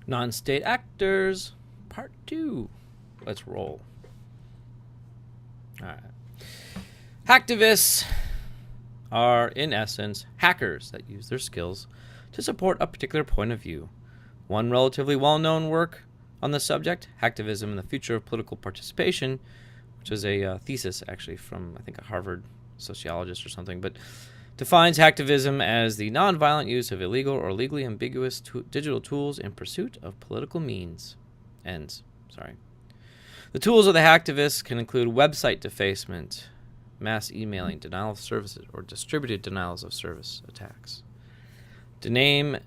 Non-state actors, part 2. Let's roll. All right. Hacktivists are, in essence, hackers that use their skills to support a particular point of view. One relatively well-known work on the subject, Hacktivism and the Future of Political Participation, which is a thesis actually from, I think, a Harvard sociologist or something, but defines hacktivism as the nonviolent use of illegal or legally ambiguous digital tools in pursuit of political ends. The tools of the hacktivists can include website defacement, mass emailing, denial of services, or distributed denials of service attacks, domain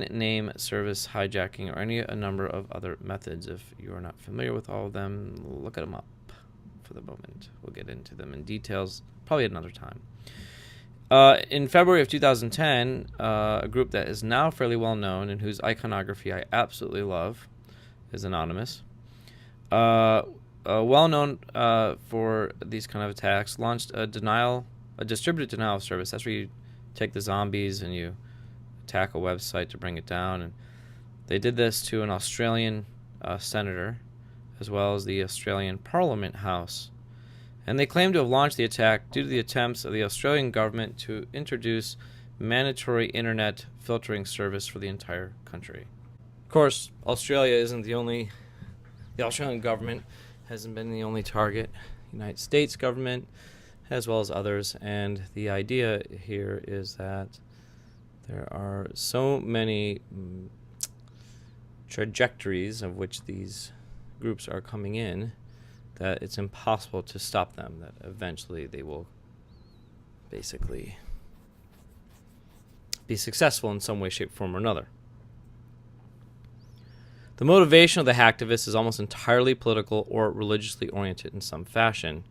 name service hijacking, or any a number of other methods. If you are not familiar with all of them, look them up for the moment. We'll get into them in details probably at another time. In February of 2010, a group that is now fairly well known and whose iconography I absolutely love is Anonymous, well known for these kind of attacks, launched a distributed denial of service. That's where you take the zombies and you attack a website to bring it down. And they did this to an Australian senator, as well as the Australian Parliament House. And they claim to have launched the attack due to the attempts of the Australian government to introduce mandatory internet filtering service for the entire country. Of course, Australia isn't the Australian government hasn't been the only target. The United States government, as well as others. And the idea here is that there are so many trajectories of which these groups are coming in that it's impossible to stop them, that eventually they will basically be successful in some way, shape, form, or another. The motivation of the hacktivists is almost entirely political or religiously oriented in some fashion.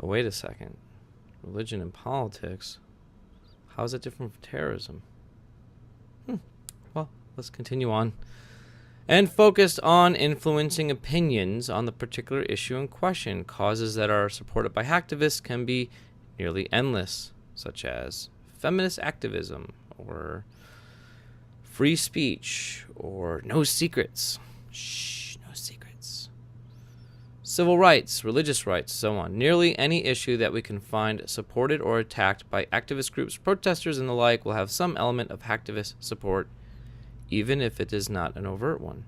Oh, wait a second. Religion and politics? How is it different from terrorism? Well, let's continue on. And focused on influencing opinions on the particular issue in question. Causes that are supported by hacktivists can be nearly endless, such as feminist activism, or free speech, or no secrets. No secrets. Civil rights, religious rights, so on. Nearly any issue that we can find supported or attacked by activist groups, protesters, and the like will have some element of hacktivist support, even if it is not an overt one.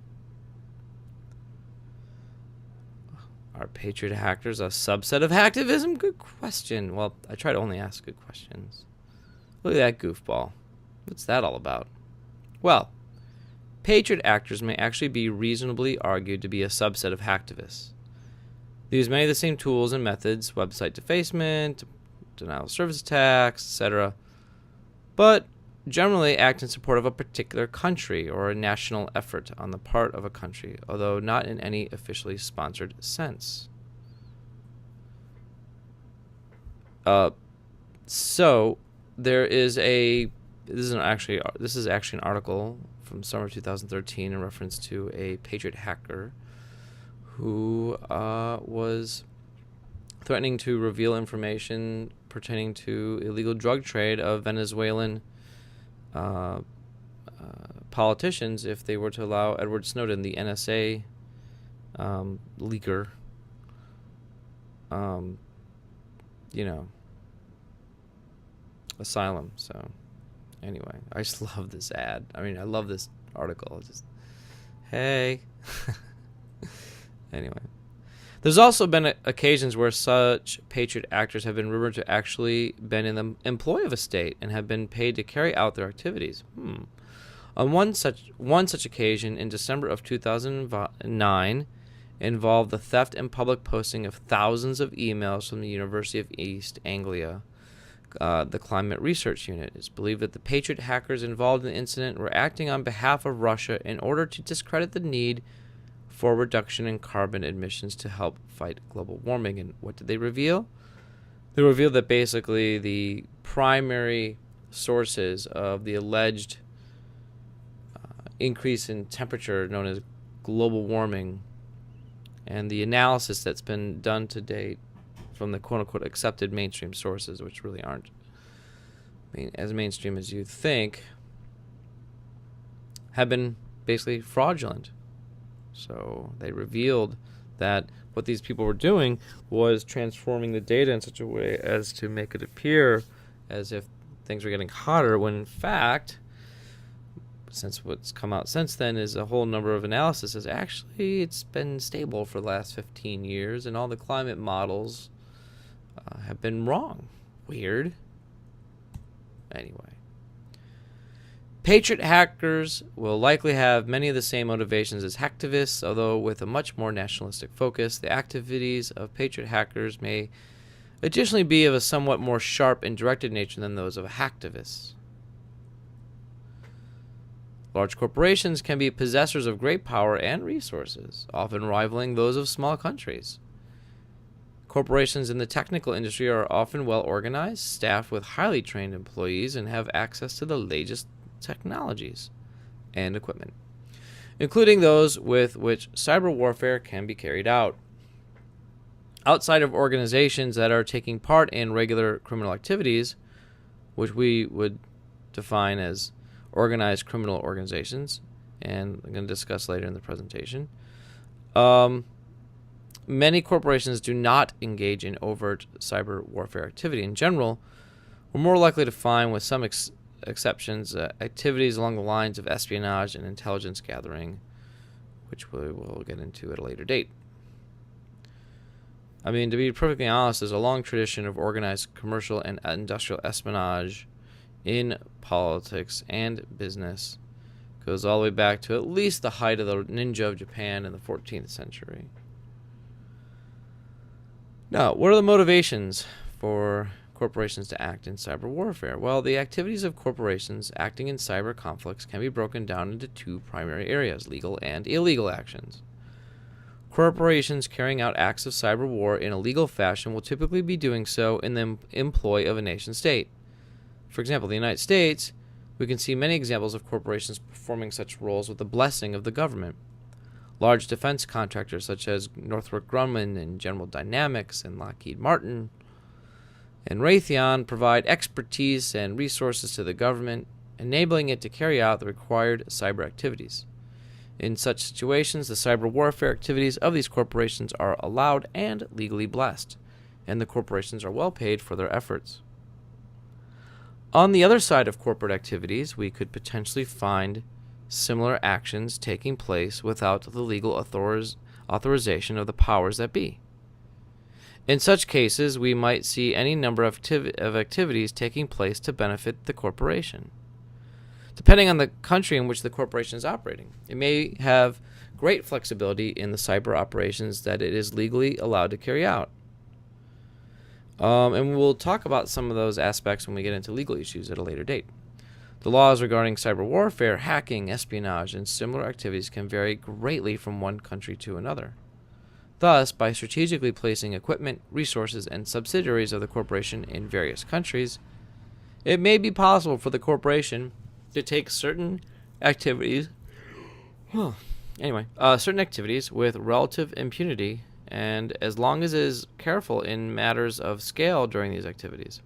Are patriot hackers a subset of hacktivism? Good question. Well, I try to only ask good questions. Look at that goofball. What's that all about? Well, patriot actors may actually be reasonably argued to be a subset of hacktivists. They use many of the same tools and methods, website defacement, denial of service attacks, etc., but generally act in support of a particular country or a national effort on the part of a country, although not in any officially sponsored sense. So there is this is actually an article from summer 2013 in reference to a patriot hacker who was threatening to reveal information pertaining to illegal drug trade of Venezuelan politicians if they were to allow Edward Snowden, the NSA leaker, asylum. So anyway, I just love this ad. I mean, I love this article. Just, hey. Anyway. There's also been occasions where such patriot actors have been rumored to actually been in the employ of a state and have been paid to carry out their activities. On one such occasion in December of 2009 involved the theft and public posting of thousands of emails from the University of East Anglia, the Climate Research Unit. It's believed that the patriot hackers involved in the incident were acting on behalf of Russia in order to discredit the need for reduction in carbon emissions to help fight global warming. And what did they reveal? They revealed that basically the primary sources of the alleged increase in temperature known as global warming, and the analysis that's been done to date from the quote-unquote accepted mainstream sources, which really aren't as mainstream as you think, have been basically fraudulent. So they revealed that what these people were doing was transforming the data in such a way as to make it appear as if things were getting hotter, when in fact, since what's come out since then is a whole number of analysis, is actually it's been stable for the last 15 years, and all the climate models have been wrong. Weird. Anyway. Patriot hackers will likely have many of the same motivations as hacktivists, although with a much more nationalistic focus. The activities of patriot hackers may additionally be of a somewhat more sharp and directed nature than those of hacktivists. Large corporations can be possessors of great power and resources, often rivaling those of small countries. Corporations in the technical industry are often well organized, staffed with highly trained employees, and have access to the latest technologies and equipment, including those with which cyber warfare can be carried out. Outside of organizations that are taking part in regular criminal activities, which we would define as organized criminal organizations, and I'm going to discuss later in the presentation, many corporations do not engage in overt cyber warfare activity. In general, we're more likely to find, with some exceptions, activities along the lines of espionage and intelligence gathering, which we will get into at a later date. I mean, to be perfectly honest, there's a long tradition of organized commercial and industrial espionage in politics and business. It goes all the way back to at least the height of the ninja of Japan in the 14th century. Now, what are the motivations for corporations to act in cyber warfare? Well, the activities of corporations acting in cyber conflicts can be broken down into two primary areas: legal and illegal actions. Corporations carrying out acts of cyber war in a legal fashion will typically be doing so in the employ of a nation state. For example, the United States, we can see many examples of corporations performing such roles with the blessing of the government. Large defense contractors such as Northrop Grumman and General Dynamics and Lockheed Martin and Raytheon provide expertise and resources to the government, enabling it to carry out the required cyber activities. In such situations, the cyber warfare activities of these corporations are allowed and legally blessed, and the corporations are well paid for their efforts. On the other side of corporate activities, we could potentially find similar actions taking place without the legal authorization of the powers that be. In such cases, we might see any number of activities taking place to benefit the corporation. Depending on the country in which the corporation is operating, it may have great flexibility in the cyber operations that it is legally allowed to carry out. And we'll talk about some of those aspects when we get into legal issues at a later date. The laws regarding cyber warfare, hacking, espionage, and similar activities can vary greatly from one country to another. Thus, by strategically placing equipment, resources, and subsidiaries of the corporation in various countries, it may be possible for the corporation to take certain activities with relative impunity, and as long as it is careful in matters of scale during these activities.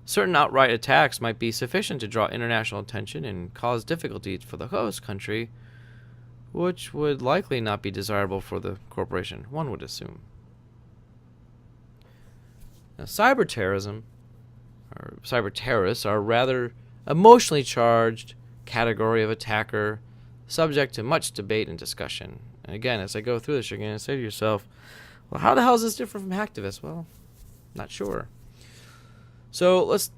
Certain outright attacks might be sufficient to draw international attention and cause difficulties for the host country, which would likely not be desirable for the corporation, one would assume. Now, cyber terrorism, or cyber terrorists, are a rather emotionally charged category of attacker, subject to much debate and discussion. And again, as I go through this, you're going to say to yourself, well, how the hell is this different from hacktivists? Well, not sure. So let's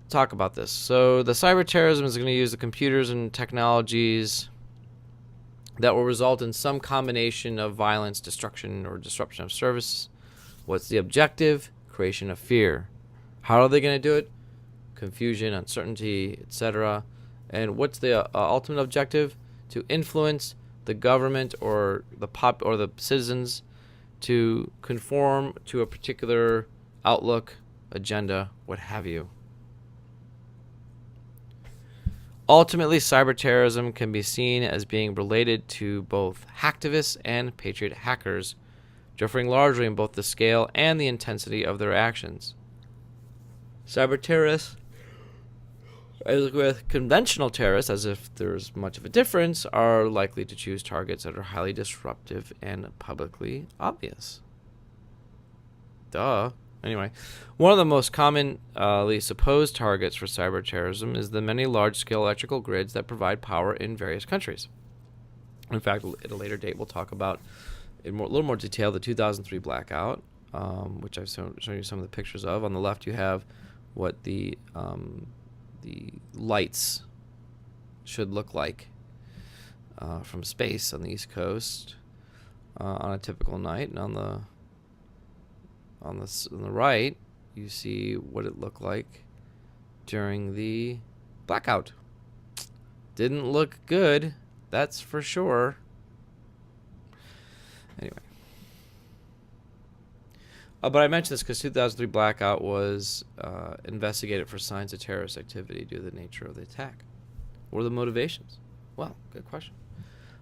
talk about this. So the cyber terrorism is going to use the computers and technologies that will result in some combination of violence, destruction, or disruption of service. What's the objective? Creation of fear. How are they going to do it? Confusion, uncertainty, etc. And what's the ultimate objective? To influence the government or the citizens to conform to a particular outlook, agenda, what have you. Ultimately, cyber terrorism can be seen as being related to both hacktivists and patriot hackers, differing largely in both the scale and the intensity of their actions. Cyber terrorists As with conventional terrorists, as if there's much of a difference, are likely to choose targets that are highly disruptive and publicly obvious. Duh. Anyway, one of the most commonly supposed targets for cyber terrorism is the many large-scale electrical grids that provide power in various countries. In fact, at a later date, we'll talk about in a little more detail the 2003 blackout, which I've shown you some of the pictures of. On the left, you have what the lights should look like from space on the East Coast on a typical night, and on the right, you see what it looked like during the blackout. Didn't look good, that's for sure. Anyway. But I mentioned this because 2003 blackout was investigated for signs of terrorist activity due to the nature of the attack. What are the motivations? Well, good question.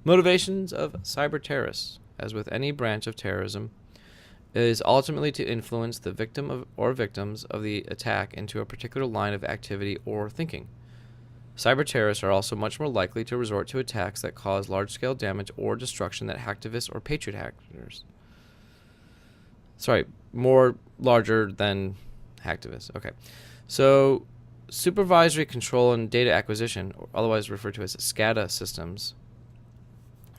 Motivations of cyber terrorists, as with any branch of terrorism, is ultimately to influence the victim or victims of the attack into a particular line of activity or thinking. Cyber terrorists are also much more likely to resort to attacks that cause large-scale damage or destruction than hacktivists or patriot hackers. Sorry, more larger than hacktivists. Okay. So, supervisory control and data acquisition, or otherwise referred to as SCADA systems,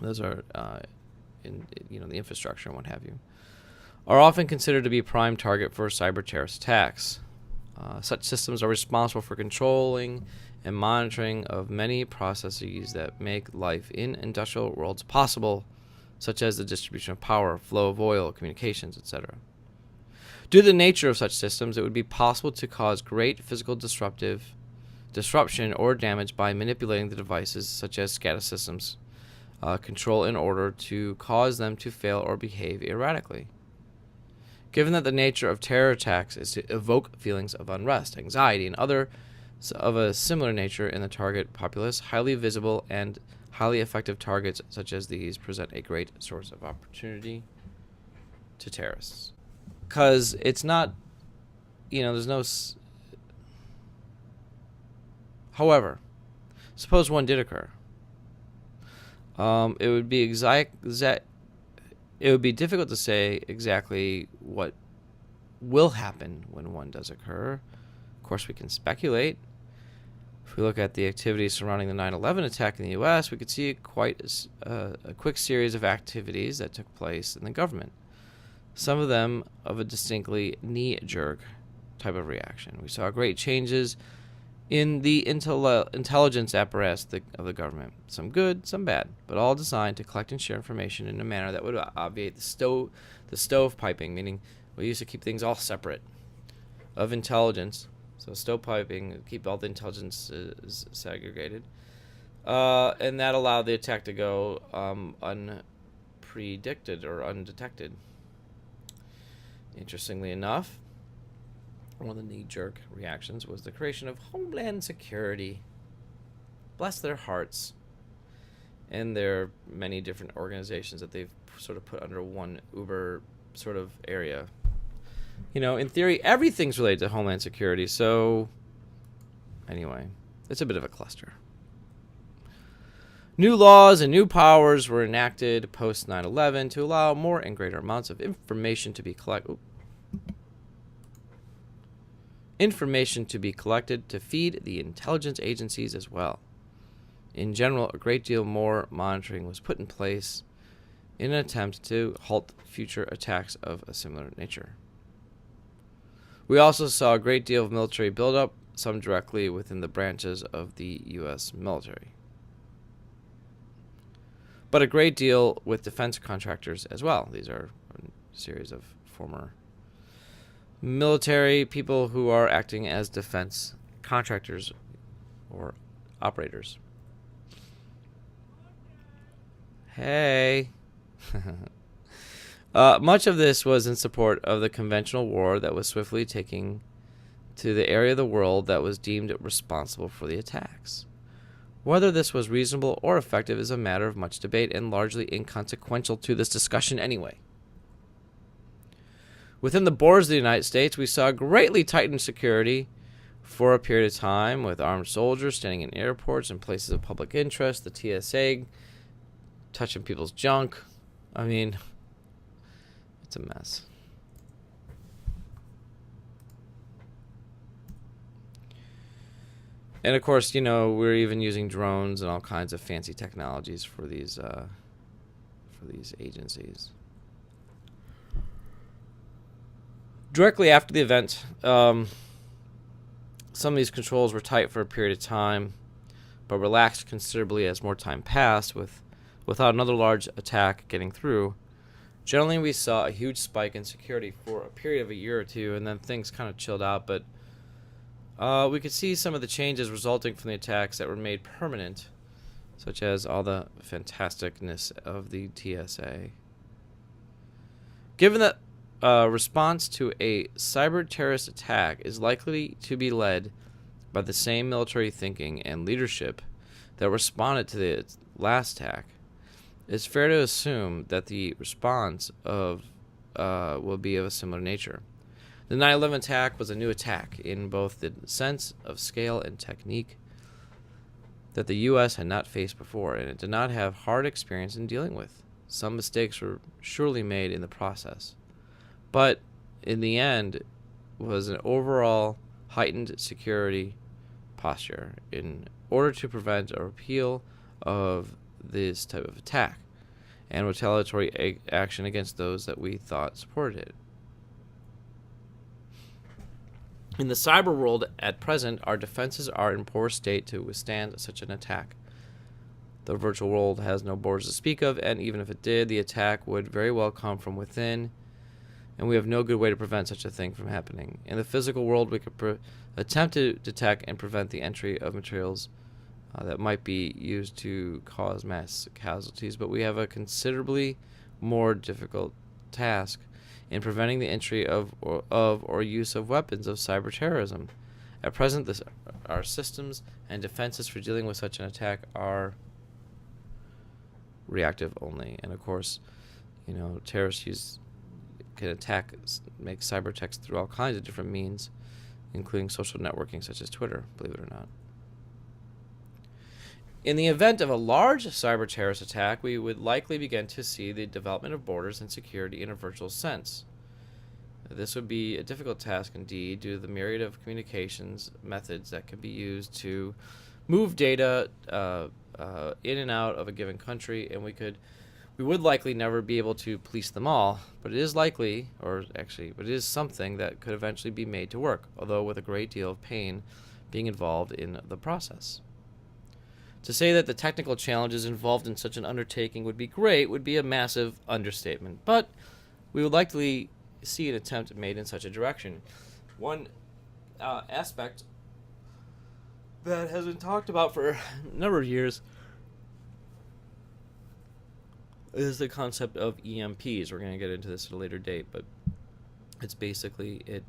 those are in the infrastructure and what have you, are often considered to be a prime target for cyber terrorist attacks. Such systems are responsible for controlling and monitoring of many processes that make life in industrial worlds possible, such as the distribution of power, flow of oil, communications, etc. Due to the nature of such systems, it would be possible to cause great physical disruption or damage by manipulating the devices, such as SCADA systems, control in order to cause them to fail or behave erratically. Given that the nature of terror attacks is to evoke feelings of unrest, anxiety, and other of a similar nature in the target populace, highly visible and highly effective targets such as these present a great source of opportunity to terrorists. Because it's not, there's no... However, suppose one did occur. It would be It would be difficult to say exactly what will happen when one does occur. Of course, we can speculate. If we look at the activities surrounding the 9/11 attack in the U.S., we could see quite a quick series of activities that took place in the government. Some of them of a distinctly knee-jerk type of reaction. We saw great changes in the intelligence apparatus of the government. Some good, some bad, but all designed to collect and share information in a manner that would obviate the stovepiping, meaning we used to keep things all separate of intelligence. So stovepiping, keep all the intelligence segregated. And that allowed the attack to go unpredicted or undetected. Interestingly enough, one of the knee-jerk reactions was the creation of Homeland Security. Bless their hearts. And their many different organizations that they've sort of put under one uber sort of area. In theory, everything's related to Homeland Security, so anyway, it's a bit of a cluster. New laws and new powers were enacted post 9/11 to allow more and greater amounts of information to be collected. Information to be collected to feed the intelligence agencies as well. In general, a great deal more monitoring was put in place in an attempt to halt future attacks of a similar nature. We also saw a great deal of military buildup, some directly within the branches of the U.S. military, but a great deal with defense contractors as well. These are a series of former military people who are acting as defense contractors or operators. Hey. Much of this was in support of the conventional war that was swiftly taking to the area of the world that was deemed responsible for the attacks. Whether this was reasonable or effective is a matter of much debate and largely inconsequential to this discussion anyway. Within the borders of the United States, we saw greatly tightened security for a period of time with armed soldiers standing in airports and places of public interest, the TSA touching people's junk. I mean, it's a mess. And of course, you know, we're even using drones and all kinds of fancy technologies for these agencies. Directly after the event, some of these controls were tight for a period of time, but relaxed considerably as more time passed, without another large attack getting through. Generally, we saw a huge spike in security for a period of a year or two, and then things kind of chilled out, but we could see some of the changes resulting from the attacks that were made permanent, such as all the fantasticness of the TSA. Given that response to a cyber terrorist attack is likely to be led by the same military thinking and leadership that responded to the last attack, it's fair to assume that the response will be of a similar nature. The 9/11 attack was a new attack in both the sense of scale and technique that the U.S. had not faced before, and it did not have hard experience in dealing with. Some mistakes were surely made in the process, but in the end was an overall heightened security posture in order to prevent a repeal of this type of attack and retaliatory action against those that we thought supported it. In the cyber world at present, our defenses are in poor state to withstand such an attack. The virtual world has no borders to speak of, and even if it did, the attack would very well come from within, and we have no good way to prevent such a thing from happening. In the physical world, we could attempt to detect and prevent the entry of materials that might be used to cause mass casualties, but we have a considerably more difficult task in preventing the entry of or use of weapons of cyber terrorism. At present, our systems and defenses for dealing with such an attack are reactive only. And of course, you know, terrorists can make cyber attacks through all kinds of different means, including social networking such as Twitter, believe it or not. In the event of a large cyber terrorist attack, we would likely begin to see the development of borders and security in a virtual sense. This would be a difficult task indeed due to the myriad of communications methods that can be used to move data in and out of a given country, and we would likely never be able to police them all, but it is likely, but it is something that could eventually be made to work, although with a great deal of pain being involved in the process. To say that the technical challenges involved in such an undertaking would be great would be a massive understatement, but we would likely see an attempt made in such a direction. One aspect that has been talked about for a number of years is the concept of EMPs. We're going to get into this at a later date, but it's basically it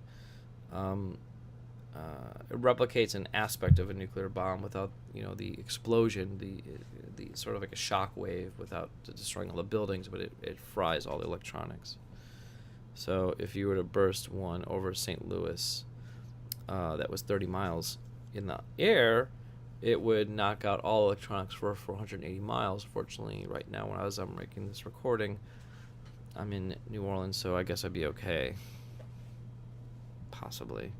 replicates an aspect of a nuclear bomb without, the explosion, the sort of like a shock wave without destroying all the buildings, but it fries all the electronics. So if you were to burst one over St. Louis that was 30 miles in the air, it would knock out all electronics for 480 miles. Fortunately, right now when I'm making this recording, I'm in New Orleans, so I guess I'd be okay. Possibly.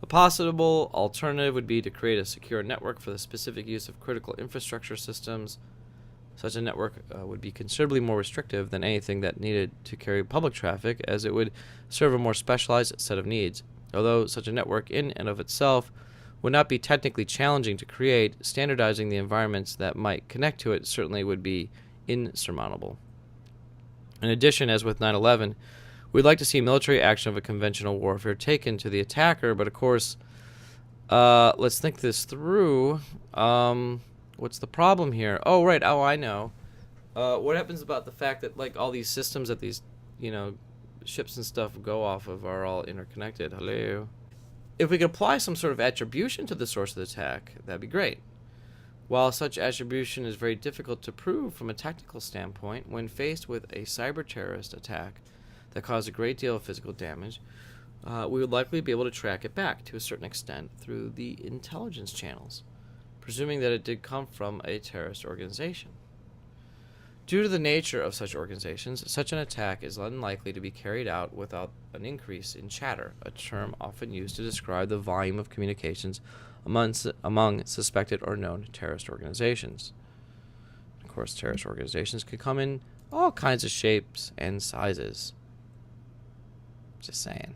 A possible alternative would be to create a secure network for the specific use of critical infrastructure systems. Such a network would be considerably more restrictive than anything that needed to carry public traffic, as it would serve a more specialized set of needs. Although such a network in and of itself would not be technically challenging to create, standardizing the environments that might connect to it certainly would be insurmountable. In addition, as with 9/11, we'd like to see military action of a conventional warfare taken to the attacker, but of course, let's think this through. What's the problem here? Oh, right. Oh, I know. What happens about the fact that, like, all these systems that these, ships and stuff go off of are all interconnected? Hello. If we could apply some sort of attribution to the source of the attack, that'd be great. While such attribution is very difficult to prove from a technical standpoint, when faced with a cyber terrorist attack that caused a great deal of physical damage, we would likely be able to track it back to a certain extent through the intelligence channels, presuming that it did come from a terrorist organization. Due to the nature of such organizations, such an attack is unlikely to be carried out without an increase in chatter, a term often used to describe the volume of communications among suspected or known terrorist organizations. Of course, terrorist organizations could come in all kinds of shapes and sizes. Just saying.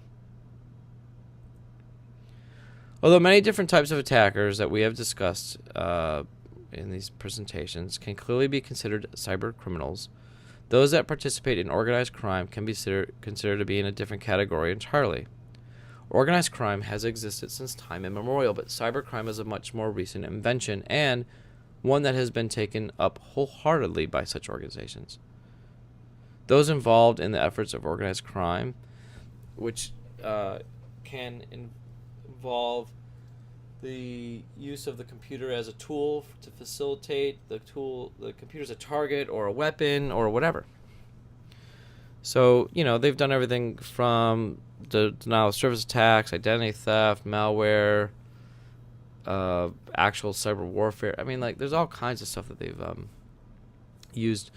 Although many different types of attackers that we have discussed in these presentations can clearly be considered cyber criminals, those that participate in organized crime can be considered to be in a different category entirely. Organized crime has existed since time immemorial, but cybercrime is a much more recent invention and one that has been taken up wholeheartedly by such organizations. Those involved in the efforts of organized crime, which can involve the use of the computer as a tool to facilitate the computer's a target or a weapon or whatever. So, they've done everything from the denial of service attacks, identity theft, malware, actual cyber warfare. I mean, there's all kinds of stuff that they've used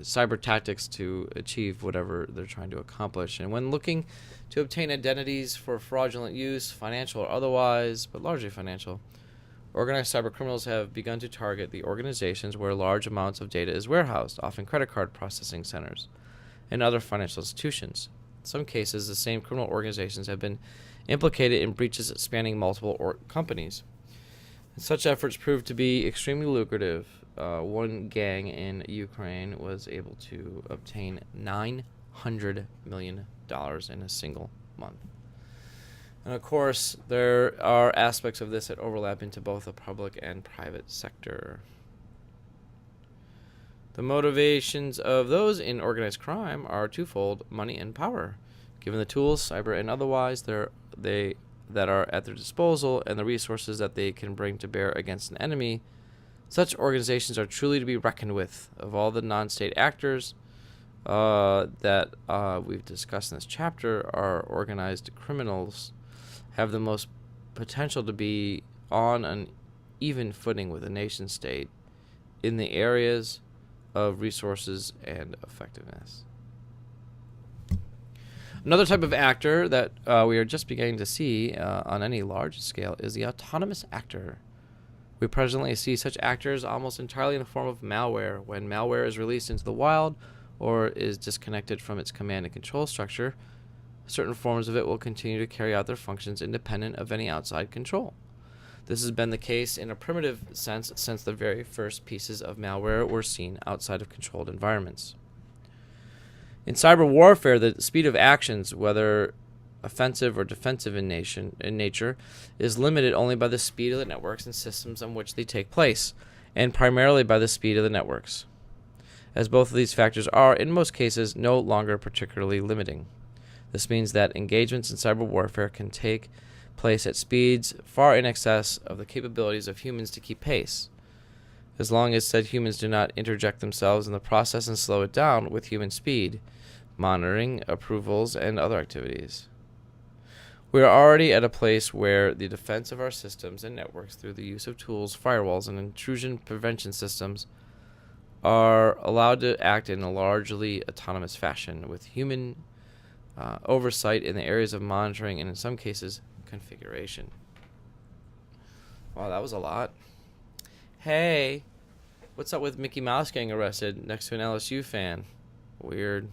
cyber tactics to achieve whatever they're trying to accomplish. And when looking to obtain identities for fraudulent use, financial or otherwise, but largely financial, organized cyber criminals have begun to target the organizations where large amounts of data is warehoused, often credit card processing centers and other financial institutions. In some cases, the same criminal organizations have been implicated in breaches spanning multiple companies. And such efforts proved to be extremely lucrative. One gang in Ukraine was able to obtain $900 million in a single month. And of course, there are aspects of this that overlap into both the public and private sector. The motivations of those in organized crime are twofold: money and power. Given the tools, cyber and otherwise, that are at their disposal and the resources that they can bring to bear against an enemy, such organizations are truly to be reckoned with. Of all the non-state actors that we've discussed in this chapter, our organized criminals have the most potential to be on an even footing with a nation state in the areas of resources and effectiveness. Another type of actor that we are just beginning to see on any large scale is the autonomous actor. We presently see such actors almost entirely in the form of malware. When malware is released into the wild or is disconnected from its command and control structure, certain forms of it will continue to carry out their functions independent of any outside control. This has been the case in a primitive sense since the very first pieces of malware were seen outside of controlled environments. In cyber warfare, the speed of actions, whether offensive or defensive in nature, is limited only by the speed of the networks and systems on which they take place, and primarily by the speed of the networks, as both of these factors are, in most cases, no longer particularly limiting. This means that engagements in cyber warfare can take place at speeds far in excess of the capabilities of humans to keep pace, as long as said humans do not interject themselves in the process and slow it down with human speed, monitoring, approvals, and other activities. We are already at a place where the defense of our systems and networks through the use of tools, firewalls, and intrusion prevention systems are allowed to act in a largely autonomous fashion with human oversight in the areas of monitoring and in some cases configuration. Wow, that was a lot. Hey, what's up with Mickey Mouse getting arrested next to an LSU fan? Weird.